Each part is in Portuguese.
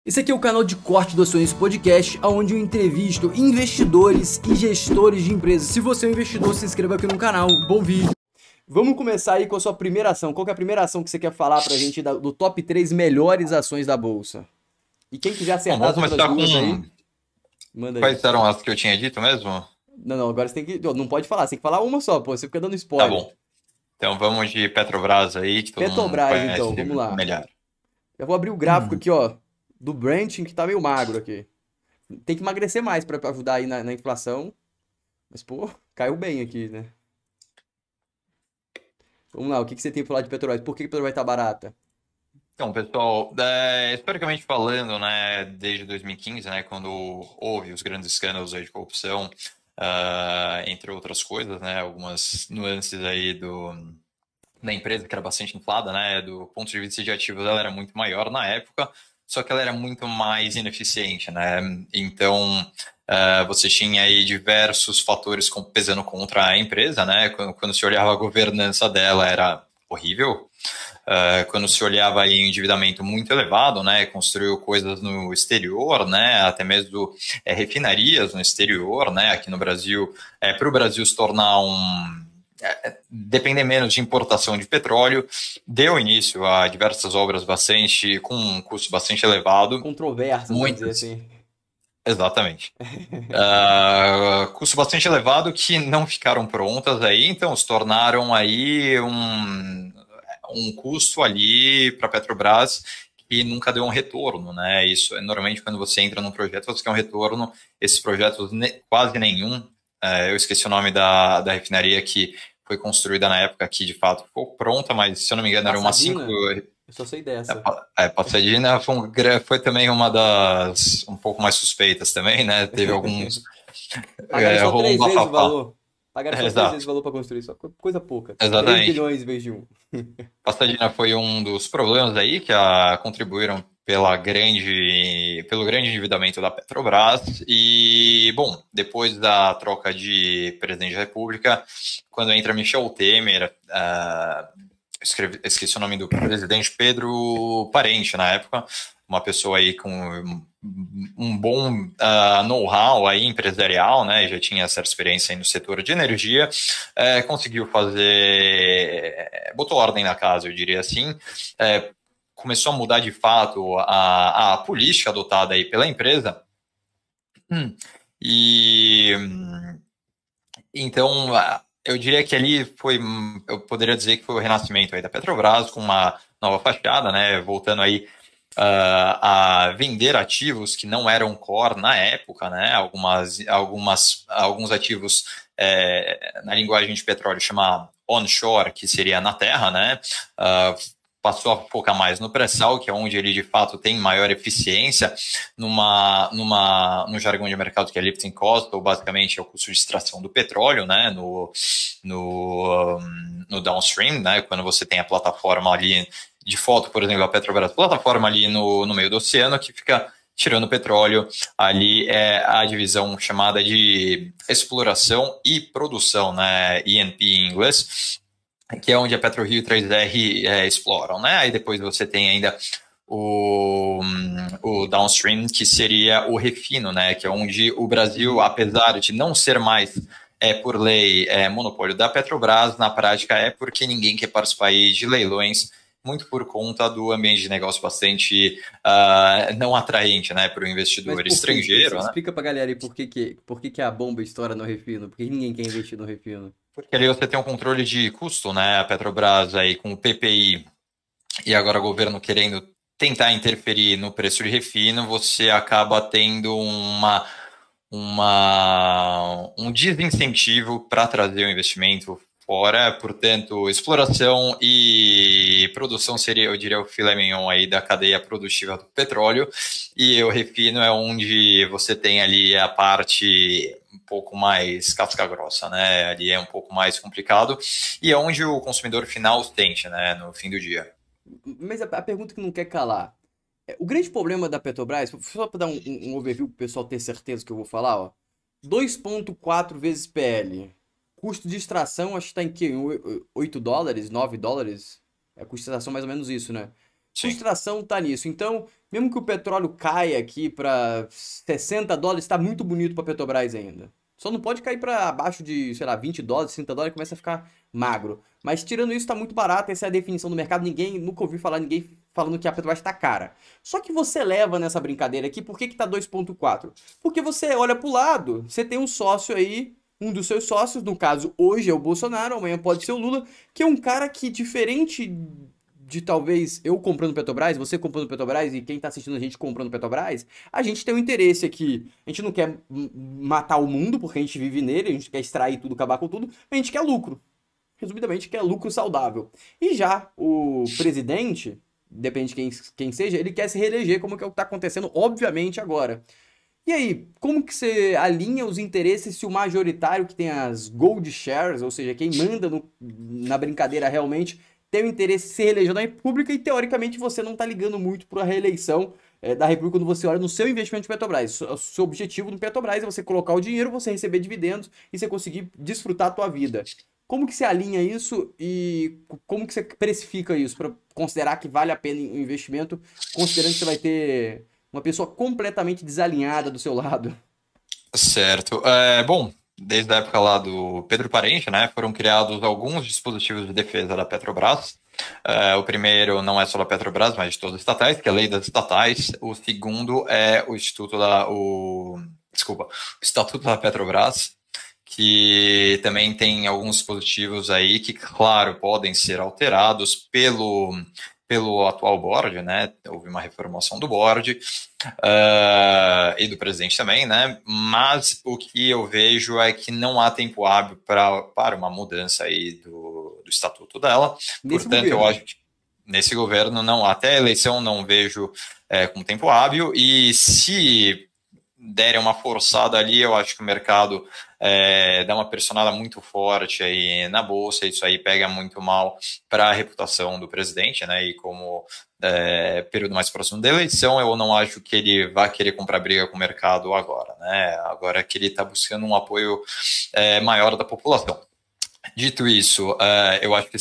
Esse aqui é o canal de corte do Acionista Podcast, onde eu entrevisto investidores e gestores de empresas. Se você é um investidor, se inscreva aqui no canal. Bom vídeo. Vamos começar aí com a sua primeira ação. Qual que é a primeira ação que você quer falar pra gente do top 3 melhores ações da Bolsa? E quem quiser acertar as outras duas aí, manda aí. Quais eram as que eu tinha dito mesmo? Não, agora você tem que... Não pode falar, você tem que falar uma só, pô. Você fica dando Tá spoiler. bom. Então vamos de Petrobras aí, que todo mundo Petrobras, conhece então, vamos lá. melhor. Eu vou abrir o gráfico aqui, ó, do Brent, que tá meio magro aqui. Tem que emagrecer mais pra ajudar aí na inflação. Mas, pô, caiu bem aqui, né? Vamos lá, o que você tem pra falar de Petrobras? Por que a Petrobras tá barata? Então, pessoal, historicamente falando, né, desde 2015, né, quando houve os grandes escândalos aí de corrupção, entre outras coisas, né, algumas nuances aí da empresa, que era bastante inflada, né, do ponto de vista de ativos, ela era muito maior na época, só que ela era muito mais ineficiente, né, então você tinha aí diversos fatores pesando contra a empresa, né, quando se olhava a governança dela era horrível, quando se olhava aí endividamento muito elevado, né, construiu coisas no exterior, né, até mesmo refinarias no exterior, né, aqui no Brasil, para o Brasil se tornar depender menos de importação de petróleo, deu início a diversas obras com um custo bastante elevado. Controversas, vamos dizer assim. Exatamente. Custo bastante elevado que não ficaram prontas aí, então se tornaram aí um custo ali para a Petrobras que nunca deu um retorno, né? Isso é normalmente quando você entra num projeto, você quer um retorno, esses projetos quase nenhum. Eu esqueci o nome da refinaria que foi construída na época que de fato ficou pronta, mas se eu não me engano era uma 5. Eu só sei dessa. Pasadena foi também uma das um pouco mais suspeitas também, né? Teve alguns. Pagaram só 3 vezes o valor. Pagaram só 3 Exato. vezes o valor para construir, só coisa pouca. Exatamente. 3 bilhões em vez de 1. Pasadena foi um dos problemas aí que contribuíram pelo grande endividamento da Petrobras. E, bom, depois da troca de presidente da República, quando entra Michel Temer, esqueci o nome do presidente, Pedro Parente, na época, uma pessoa aí com um bom know-how aí empresarial, né, já tinha essa experiência aí no setor de energia, conseguiu botou ordem na casa, eu diria assim, começou a mudar de fato a política adotada aí pela empresa, e então eu diria que ali eu poderia dizer que foi o renascimento aí da Petrobras com uma nova fachada, né, voltando aí a vender ativos que não eram core na época, né? Alguns ativos na linguagem de petróleo chama onshore, que seria na terra, né? Passou a focar mais no pré-sal, que é onde ele de fato tem maior eficiência no jargão de mercado que é lifting cost, ou basicamente é o custo de extração do petróleo, né? No downstream, né? Quando você tem a plataforma ali de foto, por exemplo, a Petrobras, plataforma ali no meio do oceano que fica tirando petróleo. Ali é a divisão chamada de exploração e produção, né? E&P em inglês, que é onde a PetroRio e 3R exploram, né? Aí depois você tem ainda o downstream, que seria o refino, né? Que é onde o Brasil, apesar de não ser mais por lei monopólio da Petrobras, na prática é porque ninguém quer participar aí de leilões, muito por conta do ambiente de negócio bastante não atraente, né, para o investidor estrangeiro. Né? Explica para a galera aí por que a bomba estoura no refino, por que ninguém quer investir no refino. Porque ali você tem um controle de custo, né, a Petrobras aí com o PPI e agora o governo querendo tentar interferir no preço de refino, você acaba tendo um desincentivo para trazer o investimento fora, portanto, exploração e produção seria, eu diria, o filé mignon aí da cadeia produtiva do petróleo, e o refino é onde você tem ali a parte um pouco mais casca grossa, né? Ali é um pouco mais complicado, e é onde o consumidor final sente, né, no fim do dia. Mas a pergunta que não quer calar, o grande problema da Petrobras, só para dar um overview para o pessoal ter certeza que eu vou falar, ó, 2,4 vezes PL. Custo de extração, acho que está em que? $8, $9? É custo de extração mais ou menos isso, né? Sim. Custo de extração tá nisso. Então, Mesmo que o petróleo caia aqui para $60, está muito bonito para Petrobras ainda. Só não pode cair para abaixo de, sei lá, $20, $30, começa a ficar magro. Mas tirando isso, está muito barato, essa é a definição do mercado. Ninguém, nunca ouvi falar ninguém falando que a Petrobras está cara. Só que você leva nessa brincadeira aqui, por que que tá 2,4? Porque você olha pro lado, você tem um sócio aí, um dos seus sócios, no caso, hoje é o Bolsonaro, amanhã pode ser o Lula, que é um cara que, diferente de talvez eu comprando Petrobras, você comprando Petrobras e quem tá assistindo a gente comprando Petrobras, a gente tem um interesse aqui. A gente não quer matar o mundo, porque a gente vive nele, a gente quer extrair tudo, acabar com tudo, mas a gente quer lucro. Resumidamente, quer lucro saudável. E já o presidente, depende de quem seja, ele quer se reeleger, como que é o que tá acontecendo, obviamente, agora. E aí, como que você alinha os interesses se o majoritário que tem as gold shares, ou seja, quem manda na brincadeira realmente, tem o interesse de se reeleger na República e, teoricamente, você não está ligando muito para a reeleição da República quando você olha no seu investimento de Petrobras. O seu objetivo no Petrobras é você colocar o dinheiro, você receber dividendos e você conseguir desfrutar a tua vida. Como que você alinha isso e como que você precifica isso para considerar que vale a pena o investimento, considerando que você vai ter uma pessoa completamente desalinhada do seu lado? Certo. Bom, desde a época lá do Pedro Parente, né, foram criados alguns dispositivos de defesa da Petrobras. O primeiro não é só da Petrobras, mas de todas as estatais, que é a lei das estatais. O segundo é o Estatuto da Petrobras, que também tem alguns dispositivos aí que, claro, podem ser alterados pelo atual board, né? Houve uma reformulação do board e do presidente também, né? Mas o que eu vejo é que não há tempo hábil para uma mudança aí do estatuto dela. Portanto, eu acho que nesse governo, não, até a eleição não vejo com tempo hábil, e se derem uma forçada ali, eu acho que o mercado dá uma pressionada muito forte aí na bolsa, isso aí pega muito mal para a reputação do presidente, né? E como período mais próximo da eleição, eu não acho que ele vai querer comprar briga com o mercado agora, né? Agora que ele está buscando um apoio maior da população. Dito isso, eu acho que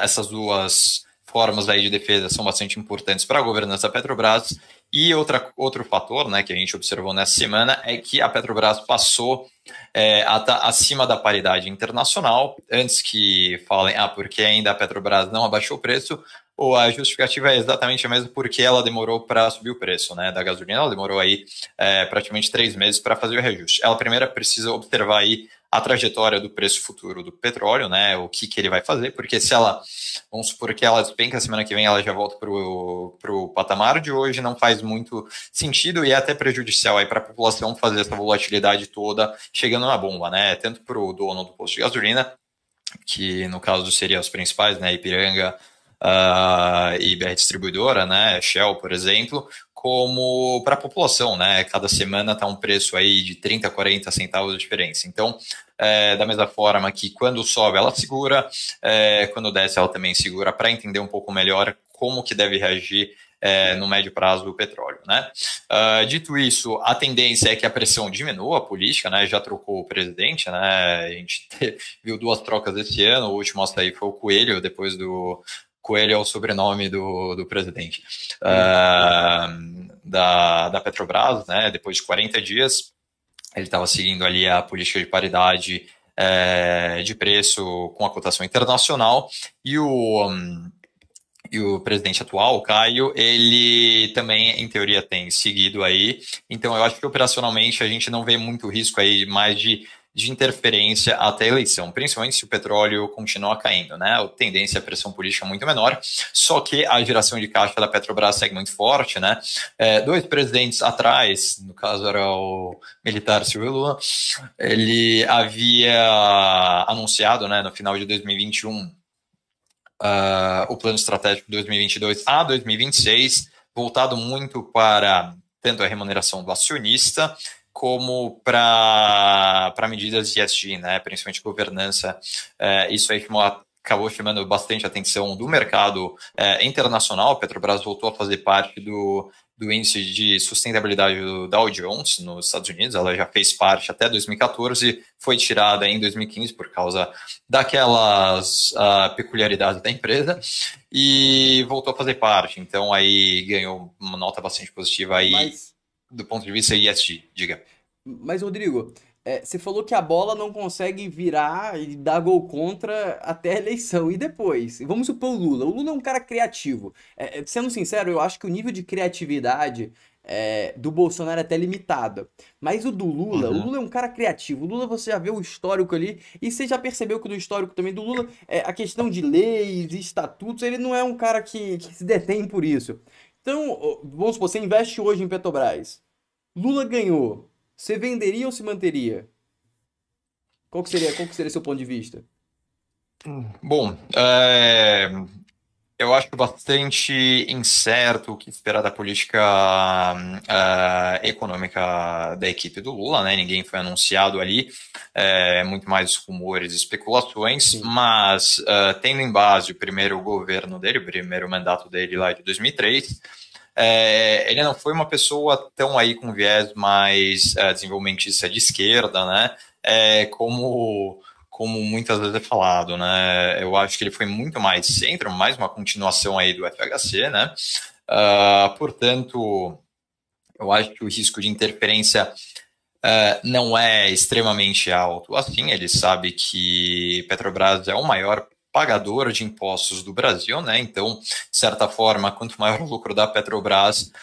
essas duas formas aí de defesa são bastante importantes para a governança da Petrobras. E outro fator, né, que a gente observou nessa semana é que a Petrobras passou a estar acima da paridade internacional. Antes que falem, porque ainda a Petrobras não abaixou o preço, ou a justificativa é exatamente a mesma, porque ela demorou para subir o preço, né, da gasolina. Ela demorou aí praticamente 3 meses para fazer o reajuste. Ela primeiro precisa observar aí a trajetória do preço futuro do petróleo, né, o que ele vai fazer, porque se ela, vamos supor que ela despenca, semana que vem ela já volta para o patamar de hoje, não faz muito sentido e é até prejudicial aí para a população fazer essa volatilidade toda chegando na bomba, né, tanto para o dono do posto de gasolina, que no caso seria os principais, né, Ipiranga e BR Distribuidora, né, Shell, por exemplo, como para a população, né? Cada semana está um preço aí de 30, 40 centavos de diferença. Então, da mesma forma que quando sobe ela segura, quando desce ela também segura, para entender um pouco melhor como que deve reagir no médio prazo do petróleo, né? Dito isso, a tendência é que a pressão diminua, a política, né? Já trocou o presidente, né? A gente viu 2 trocas esse ano, o último a sair foi o Coelho, depois do Coelho é o sobrenome do presidente da Petrobras, né? Depois de 40 dias, ele estava seguindo ali a política de paridade de preço com a cotação internacional, e o presidente atual, o Caio, ele também, em teoria, tem seguido aí. Então, eu acho que operacionalmente a gente não vê muito risco aí mais de interferência até a eleição, principalmente se o petróleo continuar caindo, né? A tendência à pressão política é muito menor, só que a geração de caixa da Petrobras segue muito forte, né? 2 presidentes atrás, no caso era o militar Silvio Lula, ele havia anunciado, né, no final de 2021, o plano estratégico de 2022 a 2026, voltado muito para tanto a remuneração do acionista, como para medidas de ESG, né, principalmente governança. Isso aí chamou acabou chamando bastante a atenção do mercado internacional. A Petrobras voltou a fazer parte do índice de sustentabilidade do Dow Jones nos Estados Unidos. Ela já fez parte até 2014, foi tirada em 2015 por causa daquelas peculiaridades da empresa e voltou a fazer parte. Então aí ganhou uma nota bastante positiva aí do ponto de vista ESG, diga. Mas, Rodrigo, você falou que a bola não consegue virar e dar gol contra até a eleição. E depois? Vamos supor o Lula. O Lula é um cara criativo. Sendo sincero, eu acho que o nível de criatividade do Bolsonaro é até limitado. Mas o Lula é um cara criativo. O Lula, você já vê o histórico ali. E você já percebeu que no histórico também do Lula, a questão de leis e estatutos, ele não é um cara que se detém por isso. Então, vamos supor, você investe hoje em Petrobras. Lula ganhou. Você venderia ou se manteria? Qual que seria seu ponto de vista? Bom, eu acho bastante incerto o que esperar da política econômica da equipe do Lula, né? Ninguém foi anunciado ali, muito mais rumores e especulações, Sim. mas tendo em base o primeiro governo dele, o primeiro mandato dele lá de 2003, ele não foi uma pessoa tão aí com viés mais desenvolvimentista de esquerda, né? Como muitas vezes é falado, né? Eu acho que ele foi muito mais centro, mais uma continuação aí do FHC, né? Portanto, eu acho que o risco de interferência não é extremamente alto. Assim, ele sabe que Petrobras é o maior pagador de impostos do Brasil, né? Então, de certa forma, quanto maior o lucro da Petrobras,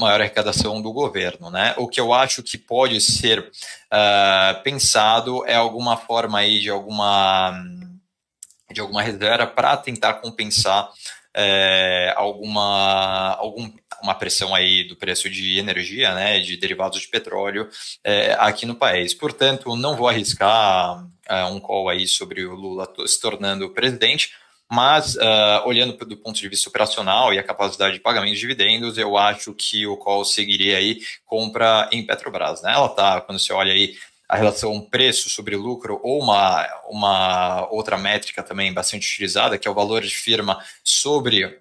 maior a arrecadação do governo, né? O que eu acho que pode ser pensado é alguma forma aí de alguma reserva para tentar compensar uma pressão aí do preço de energia, né, de derivados de petróleo aqui no país. Portanto, não vou arriscar um call aí sobre o Lula se tornando presidente, mas olhando do ponto de vista operacional e a capacidade de pagamento de dividendos, eu acho que o call seguiria aí compra em Petrobras, né? Ela tá, quando você olha aí a relação preço sobre lucro, ou uma outra métrica também bastante utilizada, que é o valor de firma sobre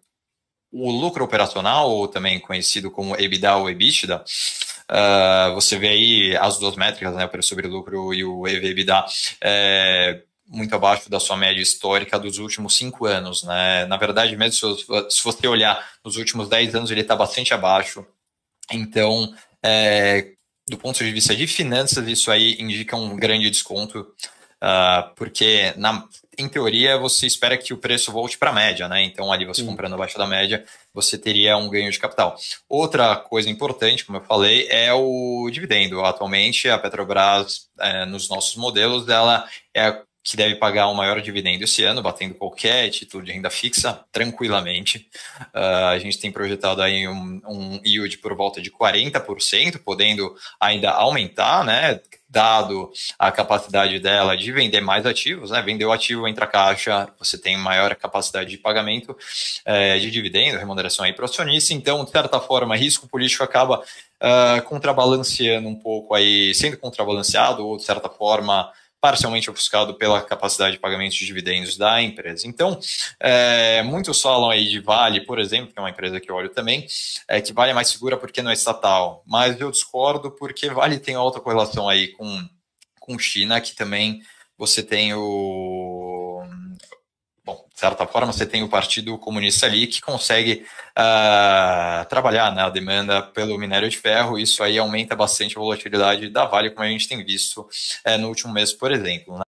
o lucro operacional, ou também conhecido como EBITDA ou EBITDA. Você vê aí as duas métricas, né, o preço sobre lucro e o EBITDA, muito abaixo da sua média histórica dos últimos 5 anos, né? Na verdade, mesmo se você olhar nos últimos 10 anos, ele está bastante abaixo. Então, do ponto de vista de finanças, isso aí indica um grande desconto, porque, em teoria, você espera que o preço volte para a média, né? Então, ali você comprando abaixo da média, você teria um ganho de capital. Outra coisa importante, como eu falei, é o dividendo. Atualmente, a Petrobras, nos nossos modelos, ela é a que deve pagar um maior dividendo esse ano, batendo qualquer título de renda fixa, tranquilamente. A gente tem projetado aí um yield por volta de 40%, podendo ainda aumentar, né? Dado a capacidade dela de vender mais ativos, né? Vender o ativo, entra caixa, você tem maior capacidade de pagamento de dividendo, remuneração aí para o acionista. Então, de certa forma, risco político acaba contrabalanceando um pouco aí, sendo contrabalanceado, ou de certa forma parcialmente ofuscado pela capacidade de pagamento de dividendos da empresa. Então, muitos falam aí de Vale, por exemplo, que é uma empresa que eu olho também, que Vale é mais segura porque não é estatal, mas eu discordo porque Vale tem alta correlação aí com China, que também você tem de certa forma, você tem o Partido Comunista ali que consegue trabalhar, né, a demanda pelo minério de ferro. Isso aí aumenta bastante a volatilidade da Vale, como a gente tem visto no último mês, por exemplo, né?